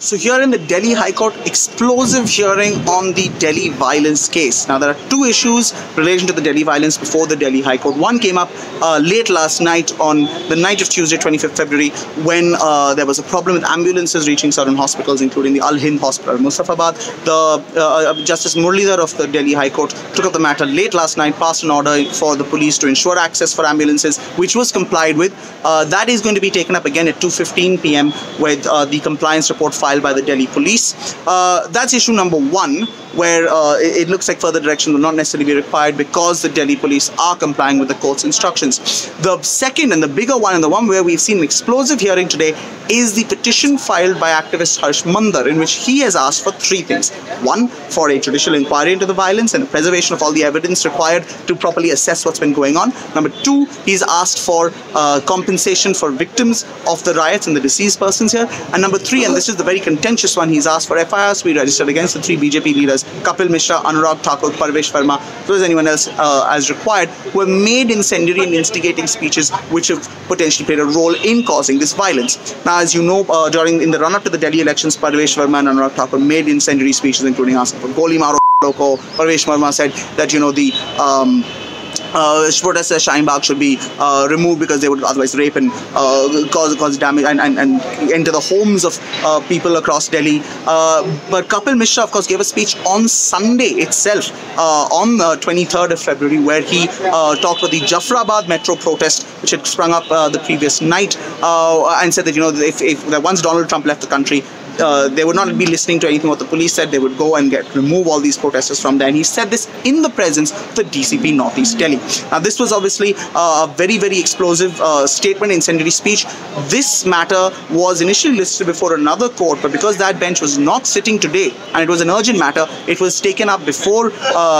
So here in the Delhi High Court, explosive hearing on the Delhi violence case. Now there are two issues relating to the Delhi violence before the Delhi High Court. One came up late last night on the night of Tuesday, 25th February, when there was a problem with ambulances reaching certain hospitals, including the Al Hind Hospital in Muzaffarabad. The Justice Muralidhar of the Delhi High Court took up the matter late last night, passed an order for the police to ensure access for ambulances, which was complied with. That is going to be taken up again at 2:15 p.m. with the compliance report filed by the Delhi police. That's issue number one, where it looks like further direction will not necessarily be required because the Delhi police are complying with the court's instructions. The second and the bigger one, and the one where we've seen an explosive hearing today, is the petition filed by activist Harsh Mandar, in which he has asked for three things. One, for a judicial inquiry into the violence and the preservation of all the evidence required to properly assess what's been going on. Number two, he's asked for compensation for victims of the riots and the deceased persons here. And number three, and this is the very contentious one, he's asked for FIRs to be registered against the three BJP leaders, Kapil Mishra, Anurag Thakur, Parvesh Verma, as well as anyone else as required, who have made incendiary and instigating speeches which have potentially played a role in causing this violence. Now, as you know, in the run-up to the Delhi elections, Parvesh Verma and Anurag Thakur made incendiary speeches, including asking for Goli Maro Loko. Parvesh Verma said that, the protests at Shaheen Bagh should be removed because they would otherwise rape and cause damage and enter the homes of people across Delhi. But Kapil Mishra, of course, gave a speech on Sunday itself, on the 23rd of February, where he talked about the Jafrabad metro protest, which had sprung up the previous night, and said that, if once Donald Trump left the country, they would not be listening to anything what the police said. They would go and remove all these protesters from there. And he said this in the presence of the DCP Northeast Delhi. Now, this was obviously a very, very explosive statement, incendiary speech. This matter was initially listed before another court, but because that bench was not sitting today and it was an urgent matter, it was taken up before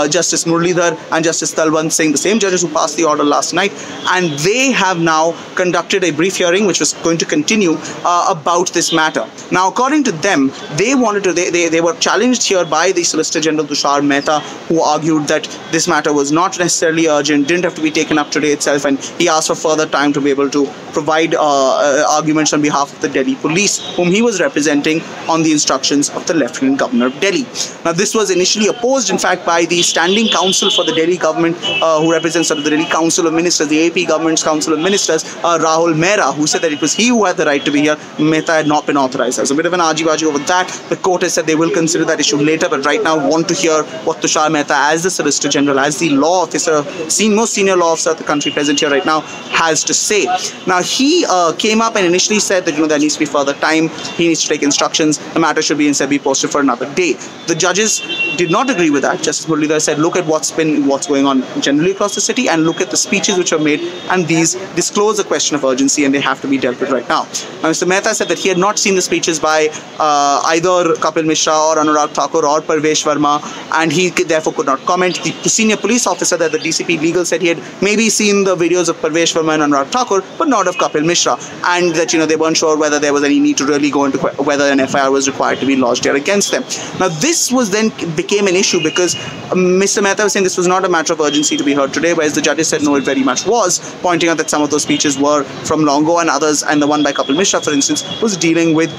Justice Muralidhar and Justice Talwant Singh, the same judges who passed the order last night, and they have now conducted a brief hearing which was going to continue about this matter. Now, according to them, they were challenged here by the Solicitor General Tushar Mehta, who argued that this matter was not necessarily urgent, didn't have to be taken up today itself, and he asked for further time to be able to provide arguments on behalf of the Delhi police, whom he was representing on the instructions of the Lieutenant Governor of Delhi. Now, this was initially opposed, in fact, by the Standing Council for the Delhi government, who represents the Delhi Council of Ministers, the AP government's Council of Ministers, Rahul Mehra, who said that it was he who had the right to be here. Mehta had not been authorized. There's a bit of an argy-bargy over that. The court has said they will consider that issue later, but right now want to hear what Tushar Mehta, as the Solicitor General, as the law officer, most senior law officer of the country present here right now, has to say. Now, he came up and initially said that there needs to be further time. He needs to take instructions. The matter should be instead be posted for another day. The judges did not agree with that. Justice Muralidhar said, look at what's going on generally across the city, and look at the speeches which are made, and these disclose a question of urgency, and they have to be dealt with right now. Now, Mr. Mehta said that he had not seen the speeches by either Kapil Mishra or Anurag Thakur or Parvesh Verma, and he therefore could not comment. The senior police officer that the DCP legal said he had maybe seen the videos of Parvesh Verma and Anurag Thakur, but not of Kapil Mishra, and that they weren't sure whether there was any need to really go into whether an FIR was required to be lodged here against them. Now, this was then became an issue because Mr. Mehta was saying this was not a matter of urgency to be heard today, whereas the judges said no, it very much was, pointing out that some of those speeches were from long ago, and others, and the one by Kapil Mishra, for instance, was dealing with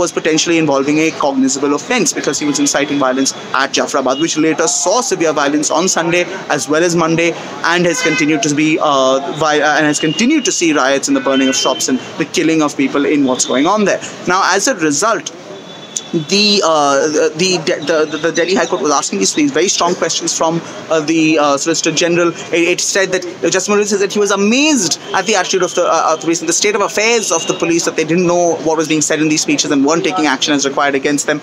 was potentially involving a cognizable offence because he was inciting violence at Jafrabad, which later saw severe violence on Sunday as well as Monday, and has continued to be to see riots and the burning of shops and the killing of people in what's going on there. Now, as a result, the Delhi High Court was asking these very strong questions from the Solicitor General. It said that Justice Muralidhar said that he was amazed at the attitude of the police and the state of affairs of the police, that they didn't know what was being said in these speeches and weren't taking action as required against them.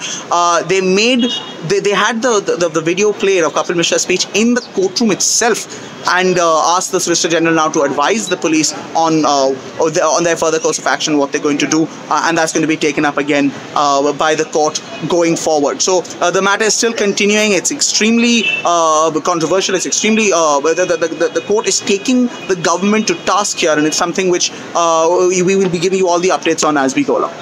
They had the video played of Kapil Mishra's speech in the courtroom itself, and asked the Solicitor General now to advise the police on their further course of action, what they're going to do, and that's going to be taken up again by the court going forward. So the matter is still continuing. It's extremely controversial. It's extremely the court is taking the government to task here, and it's something which we will be giving you all the updates on as we go along.